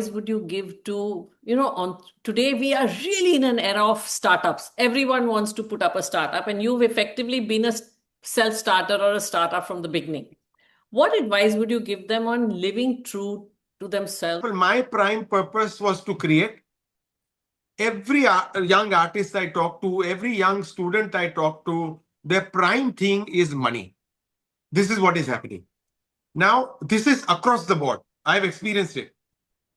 would you give to, on today we are really in an era of startups. Everyone wants to put up a startup, and you've effectively been a self-starter or a startup from the beginning. What advice would you give them on living true to themselves? Well, my prime purpose was to create every young artist I talk to, every young student I talk to, their prime thing is money. This is what is happening. Now, this is across the board. I've experienced it.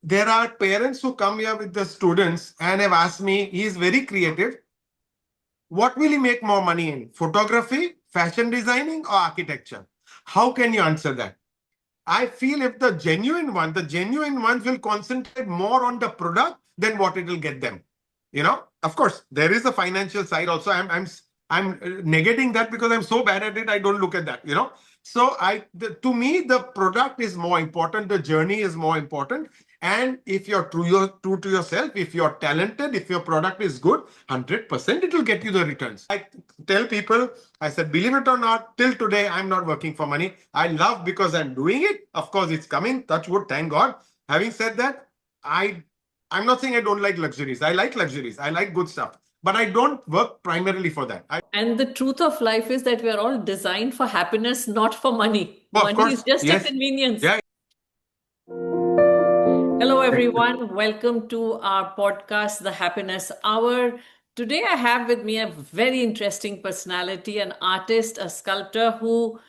There are parents who come here with the students and have asked me, he is very creative. What will he make more money in? Photography, fashion designing, or architecture? How can you answer that? I feel if the genuine ones will concentrate more on the product than what it will get them. Of course, there is a financial side also. I'm negating that because I'm so bad at it. I don't look at that. So to me, the product is more important. The journey is more important. And if you're true to yourself, if you're talented, if your product is good, 100% it will get you the returns. I tell people, I said, believe it or not, till today, I'm not working for money. I love because I'm doing it. Of course, it's coming. Touch wood, thank God. Having said that, I'm not saying I don't like luxuries. I like luxuries. I like good stuff. But I don't work primarily for that. And the truth of life is that we are all designed for happiness, not for money. Well, of Money is course, just a yes. convenience. Yeah. Hello, everyone. Welcome to our podcast, The Happiness Hour. Today, I have with me a very interesting personality, an artist, a sculptor who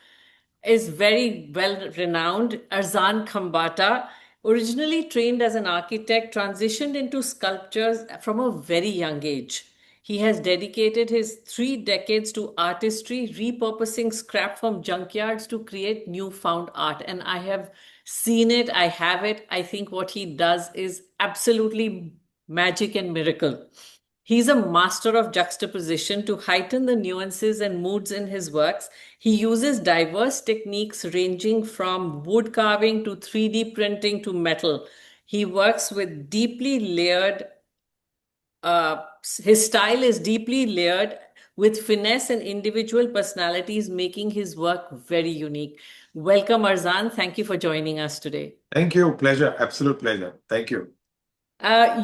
is very well renowned, Arzan Khambatta. Originally trained as an architect, transitioned into sculptures from a very young age. He has dedicated his 3 decades to artistry, repurposing scrap from junkyards to create newfound art. And I have seen it, I have it. I think what he does is absolutely magic and miracle. He's a master of juxtaposition to heighten the nuances and moods in his works. He uses diverse techniques ranging from wood carving to 3D printing to metal. He works with deeply layered his style is deeply layered with finesse and individual personalities, making his work very unique. Welcome, Arzan. Thank you for joining us today. Thank you. Pleasure. Absolute pleasure. Thank you.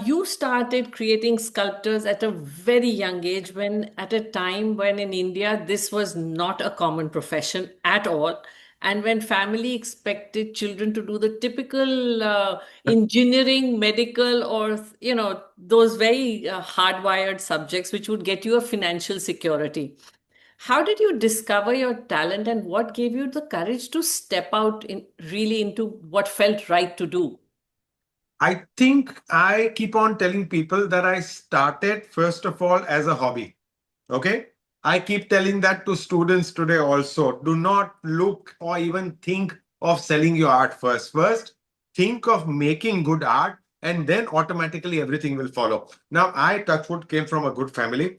You started creating sculptures at a very young age, when at a time when in India this was not a common profession at all, and when family expected children to do the typical engineering, medical, or those very hardwired subjects which would get you a financial security. How did you discover your talent, and what gave you the courage to step out in really into what felt right to do? I think I keep on telling people that I started, first of all, as a hobby. Okay. I keep telling that to students today also. Do not look or even think of selling your art first. First, think of making good art, and then automatically everything will follow. Now, I, touchwood, came from a good family.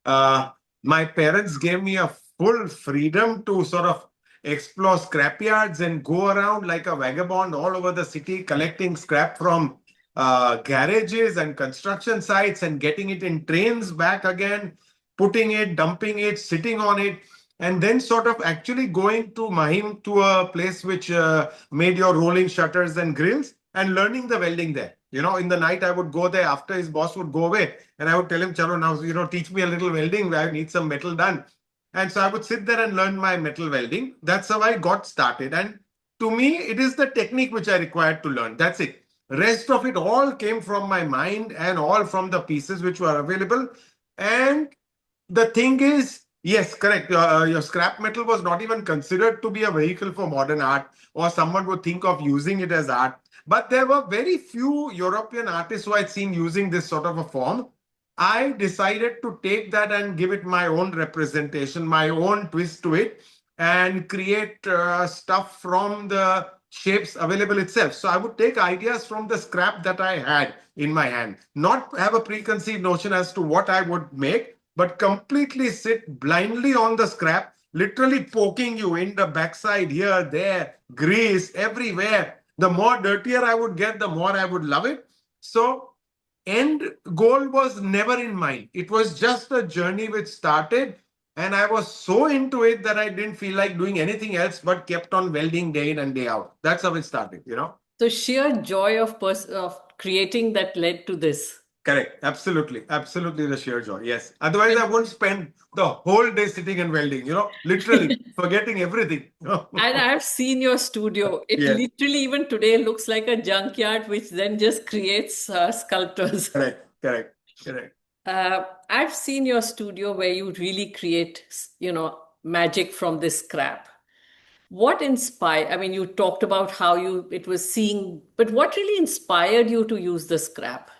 My parents gave me a full freedom to sort of explore scrapyards and go around like a vagabond all over the city, collecting scrap from garages and construction sites and getting it in trains back again, putting it, dumping it, sitting on it, and then sort of actually going to Mahim, to a place which made your rolling shutters and grills, and learning the welding there. In the night, I would go there after his boss would go away, and I would tell him, Chalo, now, teach me a little welding. I need some metal done. And so I would sit there and learn my metal welding. That's how I got started. And to me, it is the technique which I required to learn. That's it. Rest of it all came from my mind and all from the pieces which were available. And the thing is, yes, correct. Your scrap metal was not even considered to be a vehicle for modern art, or someone would think of using it as art. But there were very few European artists who I'd seen using this sort of a form. I decided to take that and give it my own representation, my own twist to it, and create stuff from the shapes available itself. So I would take ideas from the scrap that I had in my hand, not have a preconceived notion as to what I would make, but completely sit blindly on the scrap, literally poking you in the backside, here, there, grease, everywhere. The more dirtier I would get, the more I would love it. So end goal was never in mind. It was just a journey which started, and I was so into it that I didn't feel like doing anything else but kept on welding day in and day out. That's how it started. So sheer joy of creating that led to this. Correct. Absolutely. Absolutely the sheer joy. Yes. Otherwise, I And won't spend the whole day sitting and welding, literally forgetting everything. and I've seen your studio. It Yes. literally even today looks like a junkyard, which then just creates sculptors. Correct. Correct. Correct. I've seen your studio where you really create, magic from this scrap. What inspired? I mean, you talked about how it was seeing, but what really inspired you to use the scrap?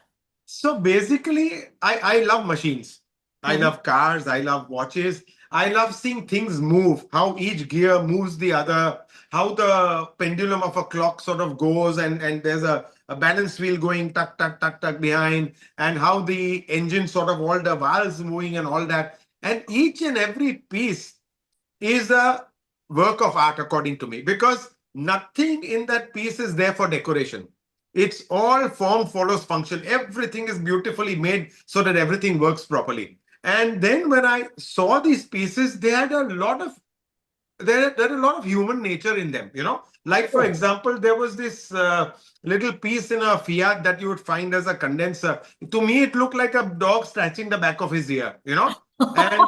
So basically, I love machines. I Hmm. love cars. I love watches. I love seeing things move, how each gear moves the other, how the pendulum of a clock sort of goes, and there's a balance wheel going tuck, tuck, tuck, tuck behind, and how the engine sort of all the valves moving and all that. And each and every piece is a work of art, according to me, because nothing in that piece is there for decoration. It's all form follows function. Everything is beautifully made so that everything works properly. And then when I saw these pieces, they had a lot of there are a lot of human nature in them. Like for Oh. example, there was this little piece in a Fiat that you would find as a condenser. To me, it looked like a dog scratching the back of his ear. And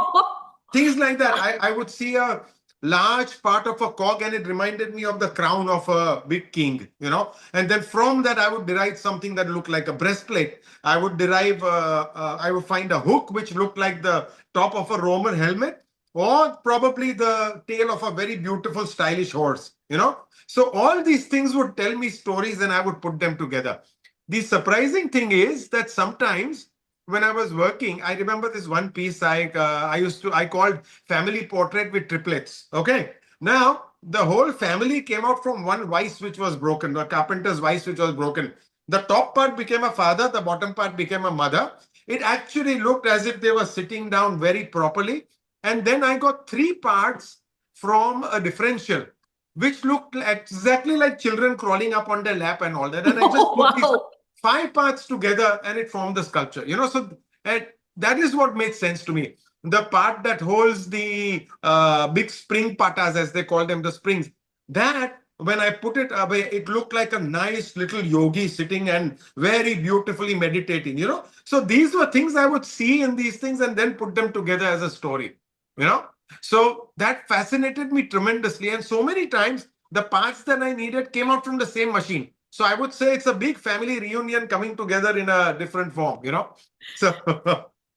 things like that. I would see a large part of a cog and it reminded me of the crown of a big king. And then from that, I would derive something that looked like a breastplate. I would find a hook which looked like the top of a Roman helmet or probably the tail of a very beautiful, stylish horse. So all these things would tell me stories and I would put them together. The surprising thing is that sometimes when I was working, I remember this one piece I called family portrait with triplets. Okay. Now the whole family came out from one vice which was broken, a carpenter's vice which was broken. The top part became a father, the bottom part became a mother. It actually looked as if they were sitting down very properly. And then I got three parts from a differential, which looked exactly like children crawling up on their lap and all that. And I just Oh, put these wow. five parts together and it formed the sculpture. So and that is what made sense to me. The part that holds the big spring patas, as they call them, the springs, that when I put it away, it looked like a nice little yogi sitting and very beautifully meditating. So these were things I would see in these things and then put them together as a story. So that fascinated me tremendously. And so many times the parts that I needed came out from the same machine. So I would say it's a big family reunion coming together in a different form. So,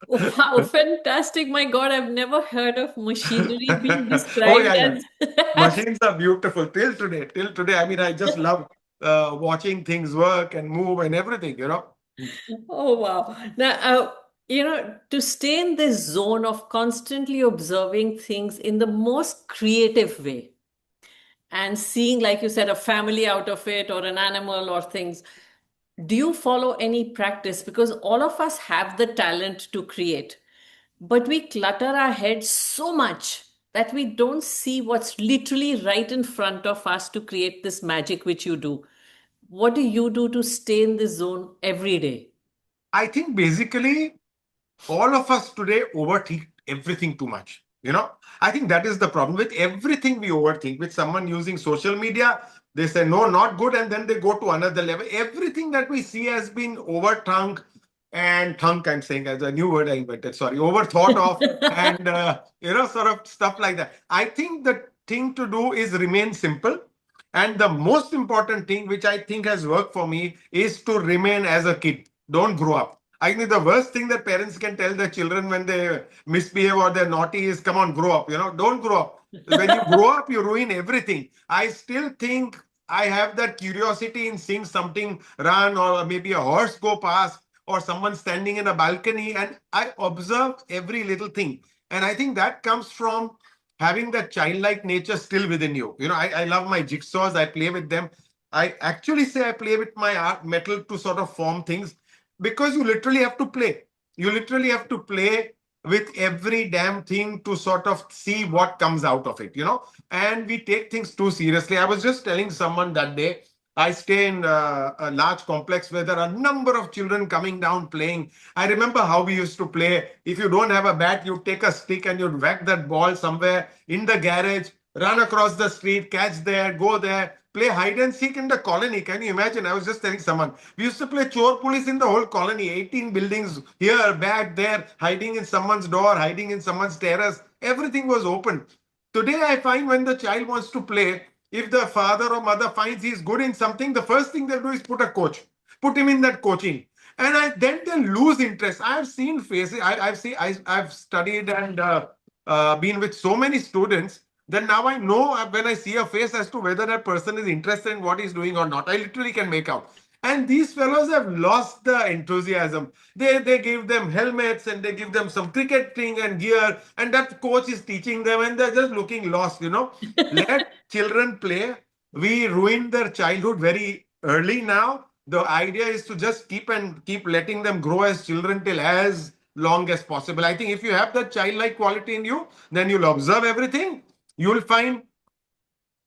Wow, fantastic. My God, I've never heard of machinery being oh described yeah, yeah. as. Machines are beautiful till today. Till today, I mean, I just love watching things work and move and everything. Oh, wow. Now, to stay in this zone of constantly observing things in the most creative way and seeing, like you said, a family out of it or an animal or things, do you follow any practice? Because all of us have the talent to create, but we clutter our heads so much that we don't see what's literally right in front of us to create this magic which you do. What do you do to stay in this zone every day? I think basically all of us today overthink everything too much. I think that is the problem with everything we overthink. With someone using social media, they say no, not good, and then they go to another level. Everything that we see has been overthunk and thunk. I'm saying as a new word I invented. Sorry, overthought of, and sort of stuff like that. I think the thing to do is remain simple. And the most important thing, which I think has worked for me, is to remain as a kid. Don't grow up. I think the worst thing that parents can tell their children when they misbehave or they're naughty is, come on, grow up. Don't grow up. When you grow up, you ruin everything. I still think I have that curiosity in seeing something run or maybe a horse go past or someone standing in a balcony, and I observe every little thing. And I think that comes from having that childlike nature still within you. I love my jigsaws. I play with them. I actually say I play with my art metal to sort of form things because you literally have to play. You literally have to play with every damn thing to sort of see what comes out of it. And we take things too seriously. I was just telling someone that day, I stay in a large complex where there are a number of children coming down playing. I remember how we used to play. If you don't have a bat, you take a stick and you'd whack that ball somewhere in the garage. run across the street, catch there, go there, play hide and seek in the colony. Can you imagine? I was just telling someone, we used to play chore police in the whole colony, 18 buildings here, back there, hiding in someone's door, hiding in someone's terrace. Everything was open. Today, I find when the child wants to play, if the father or mother finds he's good in something, the first thing they'll do is put a coach, put him in that coaching. And then they lose interest. I've seen faces. I've studied and been with so many students that now I know when I see a face as to whether that person is interested in what he's doing or not. I literally can make out. And these fellows have lost the enthusiasm. They give them helmets and they give them some cricketing and gear, and that coach is teaching them, and they're just looking lost. Let children play. We ruined their childhood very early now. The idea is to just keep letting them grow as children till as long as possible. I think if you have that childlike quality in you, then you'll observe everything. You'll find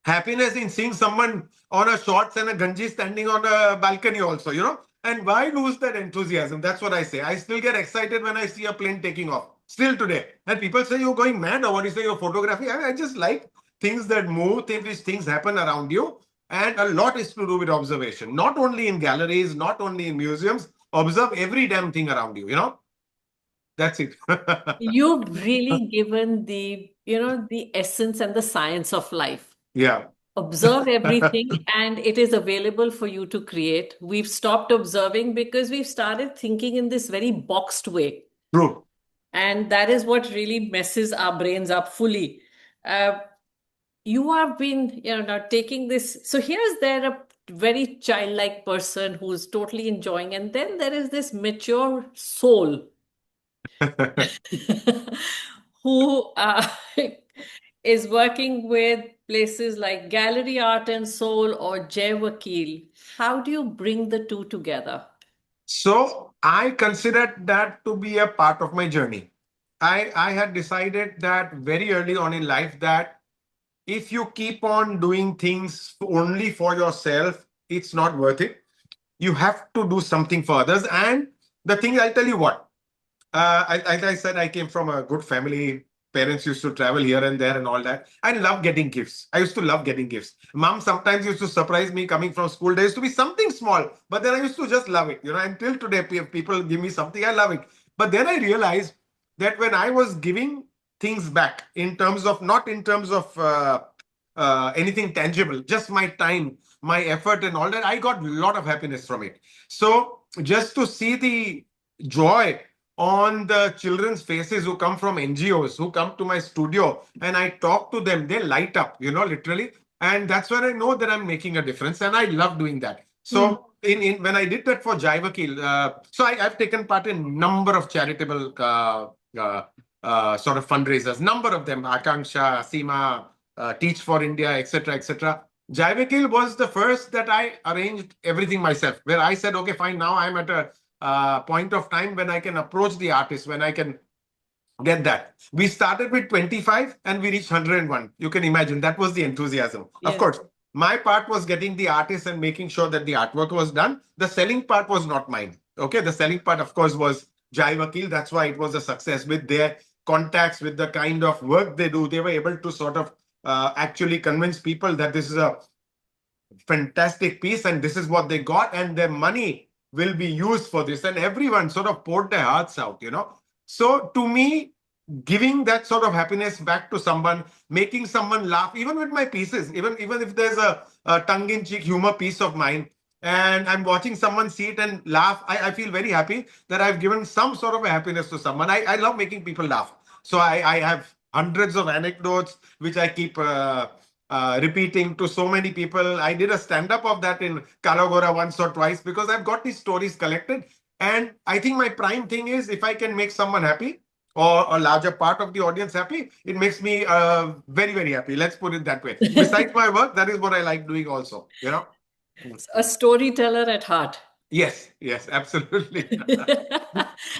happiness in seeing someone on a shorts and a ganji standing on a balcony also. And why lose that enthusiasm? That's what I say. I still get excited when I see a plane taking off, still today. And people say you're going mad, or what do you say, you're photography. I just like things that move, things happen around you. And a lot is to do with observation, not only in galleries, not only in museums. Observe every damn thing around you. That's it. You've really given the essence and the science of life. Yeah. Observe everything, and it is available for you to create. We've stopped observing because we've started thinking in this very boxed way. True. And that is what really messes our brains up fully. Uh, you have been, now taking this. So here's there a very childlike person who's totally enjoying, and then there is this mature soul who is working with places like Gallery Art and Soul or Jai Vakil. How do you bring the two together? So I considered that to be a part of my journey. I had decided that very early on in life that if you keep on doing things only for yourself, it's not worth it. You have to do something for others. And the thing, I'll tell you what, as I said, I came from a good family. Parents used to travel here and there and all that. I love getting gifts. I used to love getting gifts. Mom sometimes used to surprise me coming from school. There used to be something small, but then I used to just love it. Until today, if people give me something, I love it. But then I realized that when I was giving things back, in terms of not in terms of anything tangible, just my time, my effort, and all that, I got a lot of happiness from it. So just to see the joy on the children's faces who come from NGOs, who come to my studio, and I talk to them, they light up, literally. And that's when I know that I'm making a difference. And I love doing that. Hmm. So in when I did that for Jai Vakil, so I've taken part in number of charitable sort of fundraisers, number of them, Akanksha, Seema, Teach for India, etc., etc. Jai Vakil was the first that I arranged everything myself, where I said, okay, fine, now I'm at a point of time when I can approach the artist, when I can get that. We started with 25 and we reached 101. You can imagine that was the enthusiasm. Of Yes. course, my part was getting the artist and making sure that the artwork was done. The selling part was not mine. Okay, the selling part, of course, was Jai Vakil. That's why it was a success with their contacts, with the kind of work they do. They were able to sort of actually convince people that this is a fantastic piece and this is what they got, and their money will be used for this. And everyone sort of poured their hearts out. So to me, giving that sort of happiness back to someone, making someone laugh, even with my pieces, even if there's a tongue-in-cheek humor piece of mine, and I'm watching someone see it and laugh, I feel very happy that I've given some sort of a happiness to someone. I love making people laugh. So I have hundreds of anecdotes which I keep repeating to so many people. I did a stand-up of that in Kalagora once or twice because I've got these stories collected. And I think my prime thing is if I can make someone happy, or a larger part of the audience happy, it makes me very, very happy. Let's put it that way. Besides my work, that is what I like doing also. A storyteller at heart. Yes, yes, absolutely.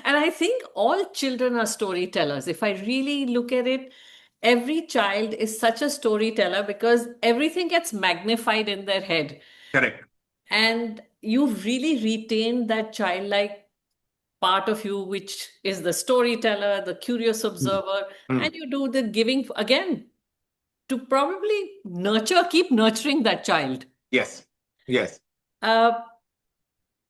And I think all children are storytellers. If I really look at it, every child is such a storyteller because everything gets magnified in their head. Correct. And you've really retained that childlike part of you, which is the storyteller, the curious Mm. observer, and Mm. you do the giving again. to probably keep nurturing that child. Yes. Yes. Uh,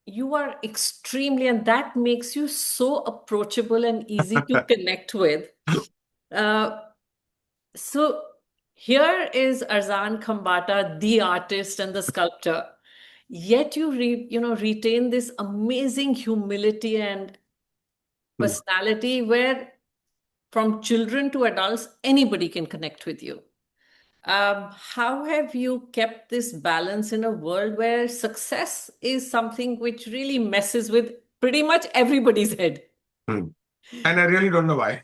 you are extremely, and that makes you so approachable and easy to connect with. Uh, so here is Arzan Khambatta, the artist and the sculptor. Yet retain this amazing humility and Hmm. personality where from children to adults, anybody can connect with you. How have you kept this balance in a world where success is something which really messes with pretty much everybody's head? Hmm. And I really don't know why.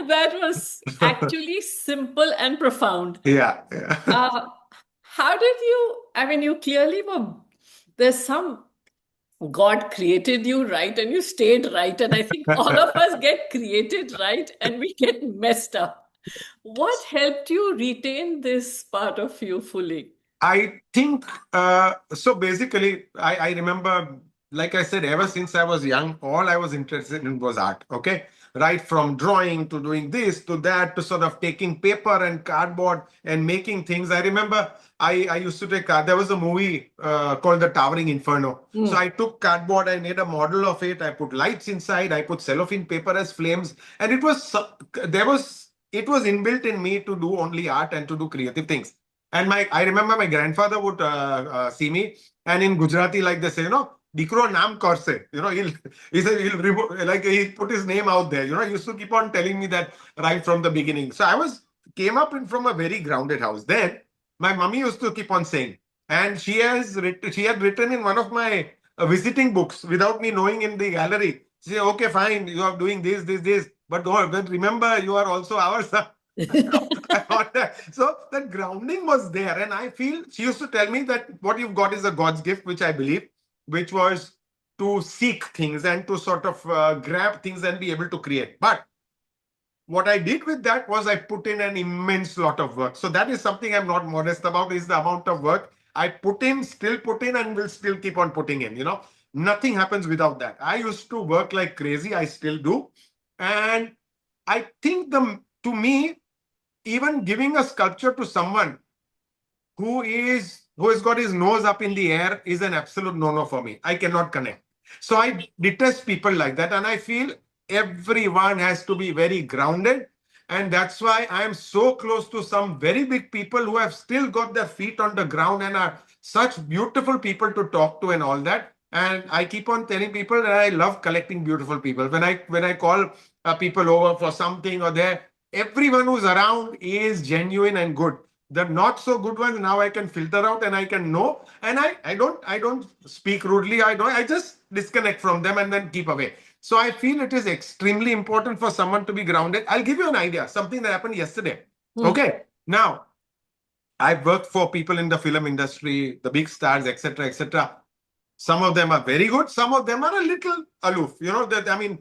That was actually simple and profound. Yeah. Yeah. Uh, how did you? I mean, you clearly were. There's some God created you right and you stayed right. And I think all of us get created right and we get messed up. What helped you retain this part of you fully? I think so. Basically, I remember, like I said, ever since I was young, all I was interested in was art. Okay, right from drawing to doing this to that to sort of taking paper and cardboard and making things. I remember I used to take. There was a movie called The Towering Inferno. So Hmm. I took cardboard, I made a model of it. I put lights inside. I put cellophane paper as flames, and it was inbuilt in me to do only art and to do creative things. And I remember my grandfather would see me, and in Gujarati, like they say, Dikro naam korse. He said like he put his name out there. He used to keep on telling me that right from the beginning. So came up from a very grounded house. Then my mummy used to keep on saying, and she had written in one of my visiting books without me knowing in the gallery. She said, okay, fine, you are doing this, but remember, you are also our son. So that grounding was there. And I feel she used to tell me that what you've got is a God's gift, which I believe, which was to seek things and to sort of grab things and be able to create. But what I did with that was I put in an immense lot of work. So that is something I'm not modest about, is the amount of work I put in, still put in, and will still keep on putting in. Nothing happens without that. I used to work like crazy. I still do. And I think to me, even giving a sculpture to someone who has got his nose up in the air is an absolute no-no for me. I cannot connect. So I detest people like that, and I feel everyone has to be very grounded. And that's why I am so close to some very big people who have still got their feet on the ground and are such beautiful people to talk to and all that. And I keep on telling people that I love collecting beautiful people. When I call people over for something or there, everyone who's around is genuine and good. The not so good ones now I can filter out and I can know. And I don't speak rudely. I just disconnect from them and then keep away. So I feel it is extremely important for someone to be grounded. I'll give you an idea, something that happened yesterday. Hmm. Okay. Now, I've worked for people in the film industry, the big stars, etc., etc. Some of them are very good. Some of them are a little aloof. That I mean,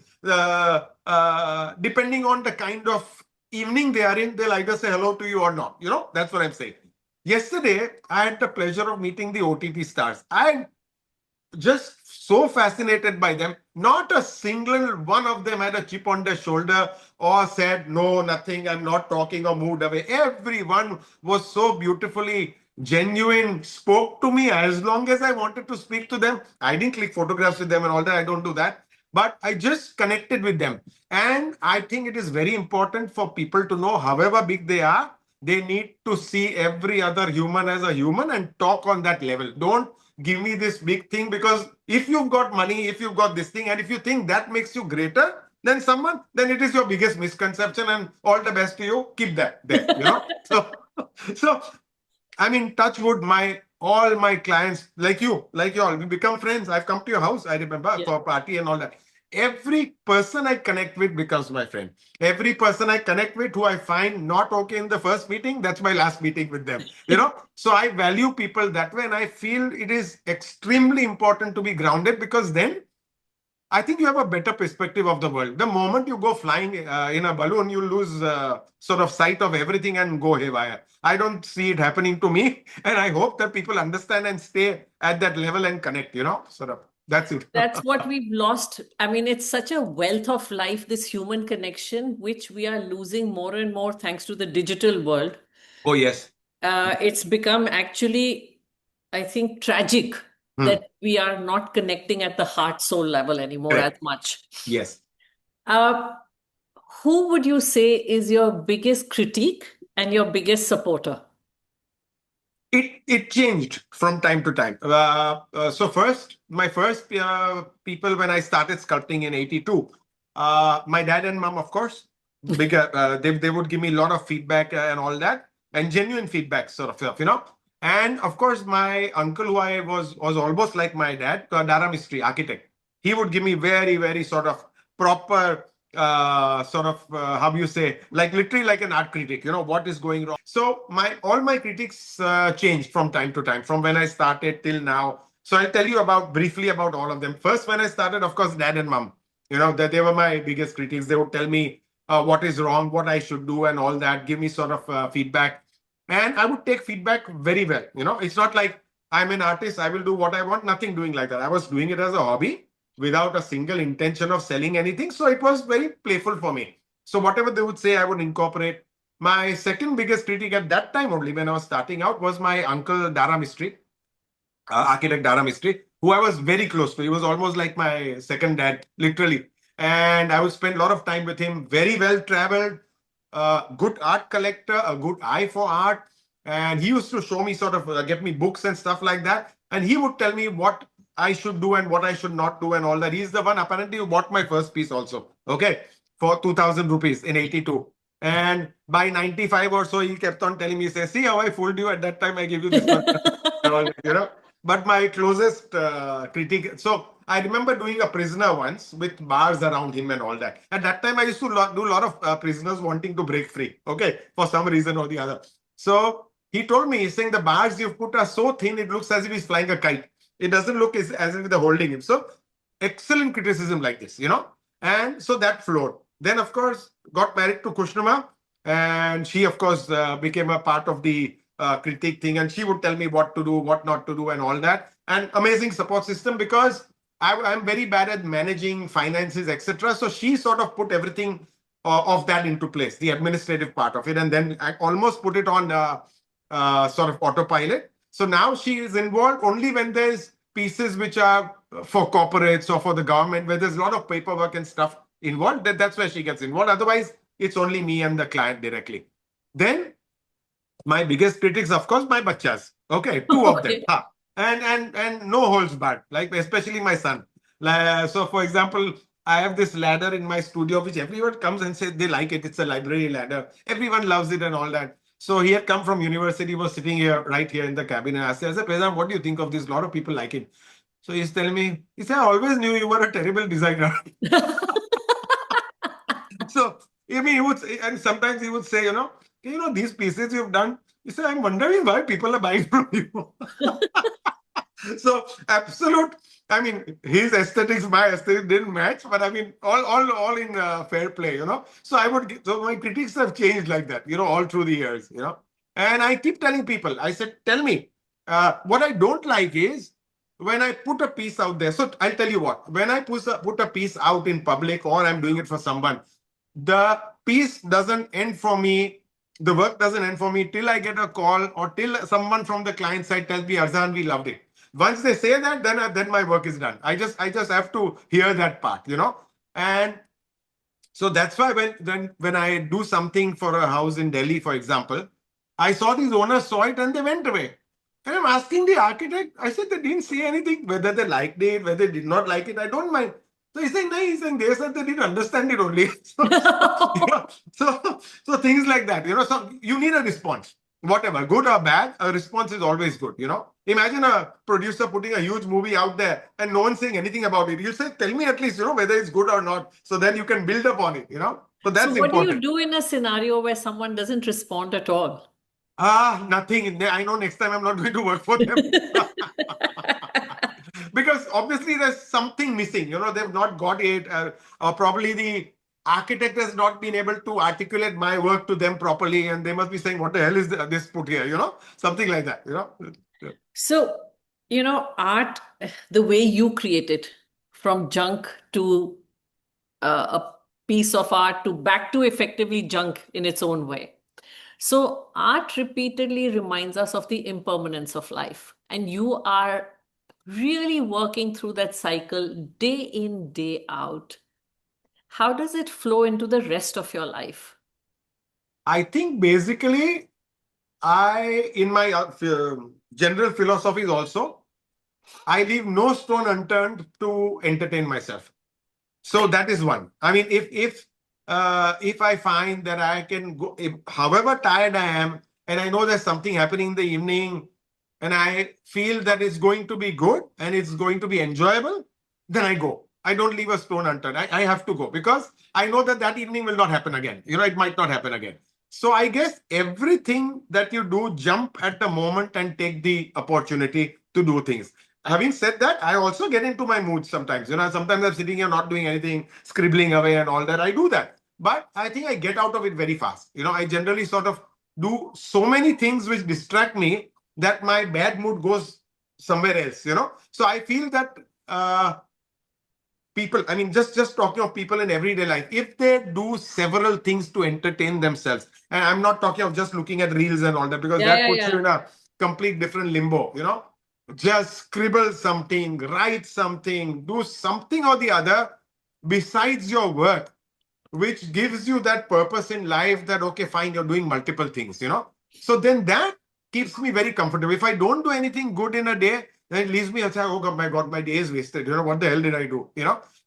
depending on the kind of evening they are in, they'll either say hello to you or not. That's what I'm saying. Yesterday, I had the pleasure of meeting the OTT stars. I just so fascinated by them. Not a single one of them had a chip on their shoulder or said, no, nothing, I'm not talking, or moved away. Everyone was so beautifully genuine, spoke to me as long as I wanted to speak to them. I didn't click photographs with them and all that. I don't do that. But I just connected with them. And I think it is very important for people to know, however big they are, they need to see every other human as a human and talk on that level. Don't give me this big thing, because if you've got money, if you've got this thing, and if you think that makes you greater then it is your biggest misconception, and all the best to you. Keep that there. So I mean, touch wood, all my clients, like you all, we become friends. I've come to your house, I remember, Yeah. for a party and all that. Every person I connect with becomes my friend. Every person I connect with who I find not okay in the first meeting, that's my last meeting with them. So I value people that way, and I feel it is extremely important to be grounded, because then I think you have a better perspective of the world. The moment you go flying in a balloon, you lose sort of sight of everything and go haywire. I don't see it happening to me. And I hope that people understand and stay at that level and connect, sort of. That's it. That's what we've lost. I mean, it's such a wealth of life, this human connection, which we are losing more and more thanks to the digital world. Oh, yes. It's become actually, I think, tragic Hmm. that we are not connecting at the heart soul level anymore as Correct. much. Yes. Uh, who would you say is your biggest critique and your biggest supporter? It changed from time to time. So first, my first people when I started sculpting in '82, my dad and mom, of course, bigger. They would give me a lot of feedback and all that, and genuine feedback sort of stuff, you know. And of course, my uncle, who I was almost like my dad, Dara Mistry, architect. He would give me very sort of proper sort of how you say, like literally like an art critic, you know, what is going wrong. So my all my critics changed from time to time, from when I started till now. So I'll tell you about briefly about all of them. First, when I started, of course, dad and mom, you know, that they were my biggest critics. They would tell me what is wrong, what I should do, and all that, give me sort of feedback. And I would take feedback very well. You know, it's not like I'm an artist, I will do what I want, nothing doing like that. I was doing it as a hobby without a single intention of selling anything. So it was very playful for me. So whatever they would say, I would incorporate. My second biggest critic at that time only, when I was starting out, was my uncle Dara Mistry, architect Dara Mistry, who I was very close to. He was almost like my second dad, literally. And I would spend a lot of time with him. Very well traveled, good art collector, a good eye for art. And he used to show me sort of get me books and stuff like that. And he would tell me what I should do and what I should not do and all that. He's the one apparently who bought my first piece also. Okay. For 2000 rupees in '82. And by 95 or so, he kept on telling me, say, see how I fooled you at that time. I gave you this much. And all that, you know. But my closest critic, so I remember doing a prisoner once with bars around him and all that. At that time, I used to do a lot of prisoners wanting to break free, okay, for some reason or the other. So he told me, he's saying the bars you've put are so thin, it looks as if he's flying a kite. It doesn't look as if they're holding him. So excellent criticism like this, you know. And so that flowed. Then, of course, got married to Kushnuma, and she, of course, became a part of the critique thing, and she would tell me what to do, what not to do, and all that. And amazing support system, because I'm very bad at managing finances, etc. So she sort of put everything of that into place, the administrative part of it, and then I almost put it on sort of autopilot. So now she is involved only when there's pieces which are for corporates or for the government, where there's a lot of paperwork and stuff involved. That's where she gets involved. Otherwise, it's only me and the client directly. Then my biggest critics, of course, my bachas. Okay, two of them. Okay. Ha. And no holds barred. Like especially my son. So, for example, I have this ladder in my studio, which everyone comes and says they like it. It's a library ladder. Everyone loves it and all that. So he had come from university, was sitting here, right here in the cabin, and I said, President, what do you think of this? A lot of people like it. So he's telling me, he said, I always knew you were a terrible designer. So, I mean, he would say, and sometimes he would say, these pieces you've done. He said, I'm wondering why people are buying from you. So, absolute. I mean, his aesthetics, my aesthetic didn't match, but I mean, all in fair play, you know. So I would, so my critics have changed like that, you know, all through the years, you know. And I keep telling people, I said, tell me, what I don't like is when I put a piece out there. So I'll tell you what, when I put a piece out in public or I'm doing it for someone, the piece doesn't end for me. The work doesn't end for me till I get a call or till someone from the client side tells me, Arzan, we loved it. Once they say that, then my work is done. I just have to hear that part, you know. And so that's why when I do something for a house in Delhi, for example, I saw these owners saw it and they went away. And I'm asking the architect, I said they didn't say anything, whether they liked it, whether they did not like it, I don't mind. So he's saying, no, he's saying they said they didn't understand it only. So things like that, you know, so you need a response. Whatever, good or bad, a response is always good, you know. Imagine a producer putting a huge movie out there and no one saying anything about it. You say, tell me at least, you know, whether it's good or not. So then you can build upon it, you know. So So, that's what do you important. do in a scenario where someone doesn't respond at all? Nothing. I know next time I'm not going to work for them. Because obviously there's something missing, you know, they've not got it, or probably the architect has not been able to articulate my work to them properly, and they must be saying, what the hell is this put here, you know, something like that, you know. So, Art, the way you create it, from junk to a piece of art to back to effectively junk in its own way. So, art repeatedly reminds us of the impermanence of life. And you are really working through that cycle day in, day out. How does it flow into the rest of your life? I think basically, in my general philosophies also, I leave no stone unturned to entertain myself. So that is one. I mean, if I find that I can go, however tired I am, and I know there's something happening in the evening, and I feel that it's going to be good and it's going to be enjoyable, then I go. I don't leave a stone unturned. I have to go because I know that that evening will not happen again. It might not happen again. So I guess everything that you do, jump at the moment and take the opportunity to do things. Having said that, I also get into my mood sometimes. Sometimes I'm sitting here not doing anything, scribbling away and all that. I do that. But I think I get out of it very fast. I generally sort of do so many things which distract me that my bad mood goes somewhere else. So I feel that people, I mean, just talking of people in everyday life, if they do several things to entertain themselves, and I'm not talking of just looking at reels and all that, because Yeah, that yeah, puts you yeah. in a complete different limbo. Just scribble something, write something, do something or the other besides your work, which gives you that purpose in life that, okay, fine, you're doing multiple things. So then that keeps me very comfortable. If I don't do anything good in a day, then it leaves me and say, oh my God, my day is wasted. What the hell did I do?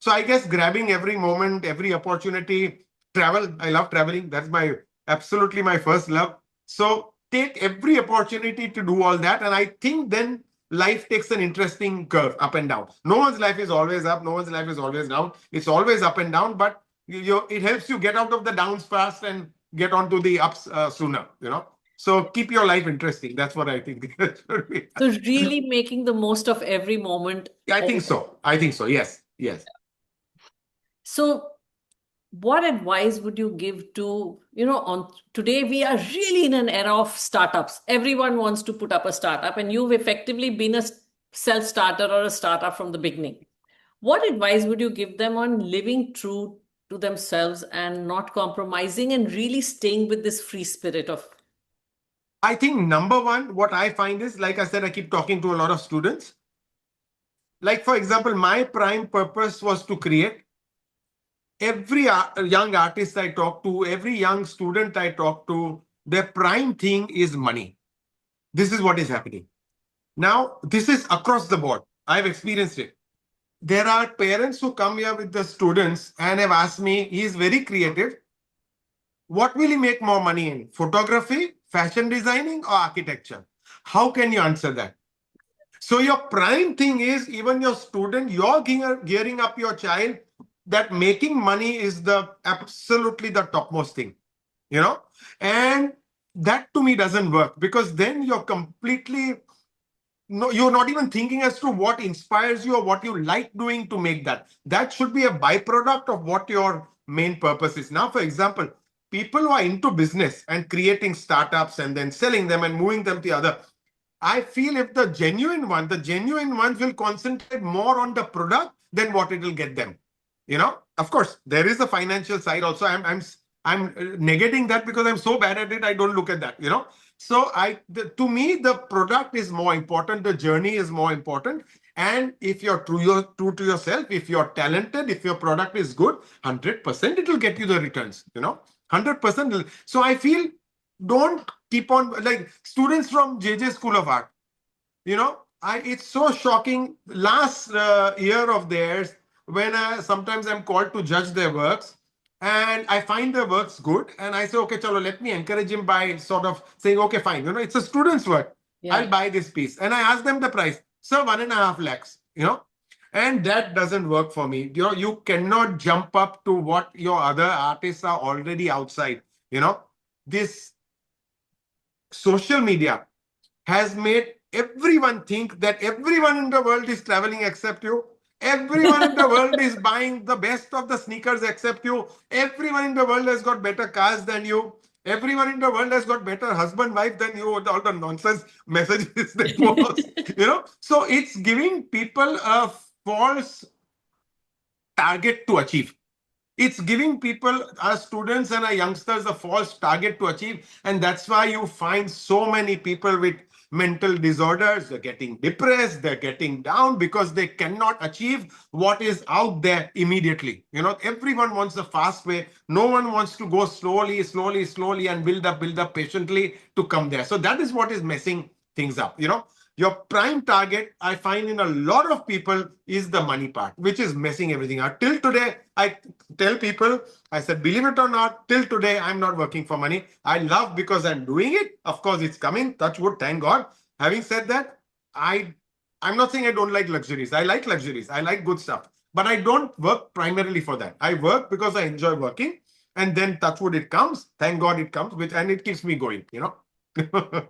So I guess grabbing every moment, every opportunity, travel. I love traveling. That's absolutely my first love. So take every opportunity to do all that. And I think then life takes an interesting curve up and down. No one's life is always up. No one's life is always down. It's always up and down, but it helps you get out of the downs fast and get onto the ups sooner. So keep your life interesting. That's what I think. So, really making the most of every moment. I think so. I think so. Yes. Yes. So, what advice would you give to, on today we are really in an era of startups. Everyone wants to put up a startup, and you've effectively been a self starter or a startup from the beginning. What advice would you give them on living true to themselves and not compromising and really staying with this free spirit of? I think number one, what I find is, like I said, I keep talking to a lot of students. Like, for example, my prime purpose was to create. Every young artist I talk to, every young student I talk to, their prime thing is money. This is what is happening. Now, this is across the board. I've experienced it. There are parents who come here with the students and have asked me, he is very creative. What will he make more money in? Photography, fashion designing, or architecture? How can you answer that? So your prime thing is, even your student, you're gearing up your child that making money is the absolutely the topmost thing, you know? And that to me doesn't work, because then you're completely, no, you're not even thinking as to what inspires you or what you like doing to make that. That should be a byproduct of what your main purpose is. Now, for example, people who are into business and creating startups and then selling them and moving them to the other, I feel if the genuine ones will concentrate more on the product than what it will get them. Of course, there is a financial side also. I'm negating that because I'm so bad at it. I don't look at that. So to me, the product is more important. The journey is more important. And if you're true to yourself, if you're talented, if your product is good, 100% it will get you the returns. 100%. So I feel, don't keep on, like students from JJ School of Art. It's so shocking. Last year of theirs, when sometimes I'm called to judge their works, and I find their works good, and I say, okay, chalo, let me encourage him by sort of saying, okay, fine, it's a student's work. I'll Yeah. buy this piece, and I ask them the price. So 1.5 lakhs. And that doesn't work for me. You cannot jump up to what your other artists are already outside. This social media has made everyone think that everyone in the world is traveling except you. Everyone in the world is buying the best of the sneakers except you. Everyone in the world has got better cars than you. Everyone in the world has got better husband, wife than you, with all the nonsense messages they post, So it's giving people a false target to achieve. It's giving people, our students and our youngsters, a false target to achieve. And that's why you find so many people with mental disorders. They're getting depressed, they're getting down because they cannot achieve what is out there immediately. Everyone wants a fast way. No one wants to go slowly, slowly, slowly and build up patiently to come there. So that is what is messing things up. Your prime target, I find in a lot of people, is the money part, which is messing everything out. Till today, I tell people, I said, believe it or not, till today, I'm not working for money. I love because I'm doing it. Of course, it's coming. Touch wood, thank God. Having said that, I'm not saying I don't like luxuries. I like luxuries. I like good stuff. But I don't work primarily for that. I work because I enjoy working. And then touch wood, it comes. Thank God it comes, and it keeps me going.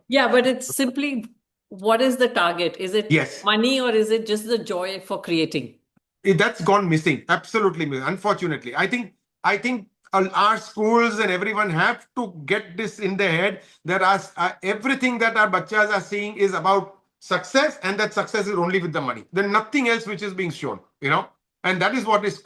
Yeah, but it's simply, what is the target? Is it Yes. money or is it just the joy for creating? That's gone missing. Absolutely missing. Unfortunately, I think our schools and everyone have to get this in their head. There are everything that our bachas are seeing is about success, and that success is only with the money. There's nothing else which is being shown. And that is what is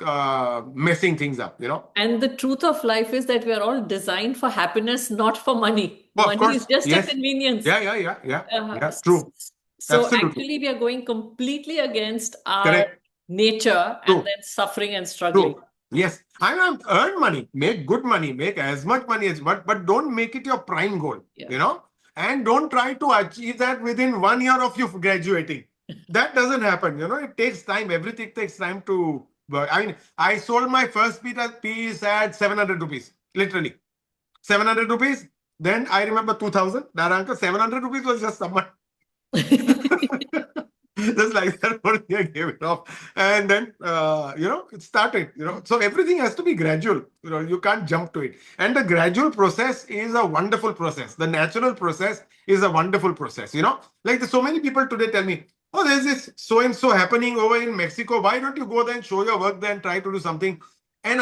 messing things up. And the truth of life is that we are all designed for happiness, not for money. Oh, of Money is course, just a yes, convenience. yeah, yeah, yeah, yeah, Uh, yeah. s- True, so absolutely, actually, we are going completely against our correct. nature and True. then suffering and struggling. True. Yes. I mean, earn money, make good money, make as much money as but don't make it your prime goal, Yeah. and don't try to achieve that within 1 year of you graduating. That doesn't happen. It takes time. Everything takes time to work. I mean, I sold my first piece at 700 rupees, literally 700 rupees. Then I remember 2000. Naranka, 700 rupees was just someone. Just like that, only I gave it off. And then, it started. So everything has to be gradual. You can't jump to it. And the gradual process is a wonderful process. The natural process is a wonderful process. Like so many people today tell me, oh, there's this so and so happening over in Mexico. Why don't you go there and show your work there and try to do something? And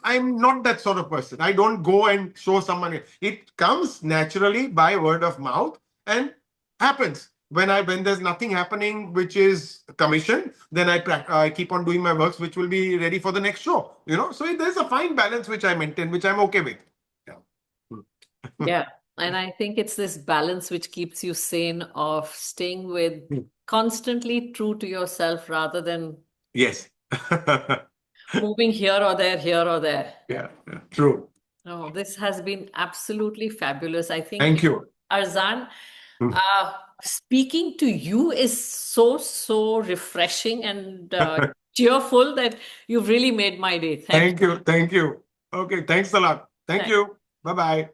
I'm not that sort of person. I don't go and show someone. It comes naturally by word of mouth and happens. When there's nothing happening which is commission, then I keep on doing my works which will be ready for the next show. So there's a fine balance which I maintain, which I'm okay with. Yeah. Yeah. And I think it's this balance which keeps you sane of staying with constantly true to yourself rather than Yes. moving here or there. Yeah, yeah, true. Oh, this has been absolutely fabulous. I think, Thank you. Arzan, speaking to you is so, so refreshing and cheerful that you've really made my day. Thank Thank you. you. Thank you. Okay, thanks a lot. Thank Thank you. Bye bye.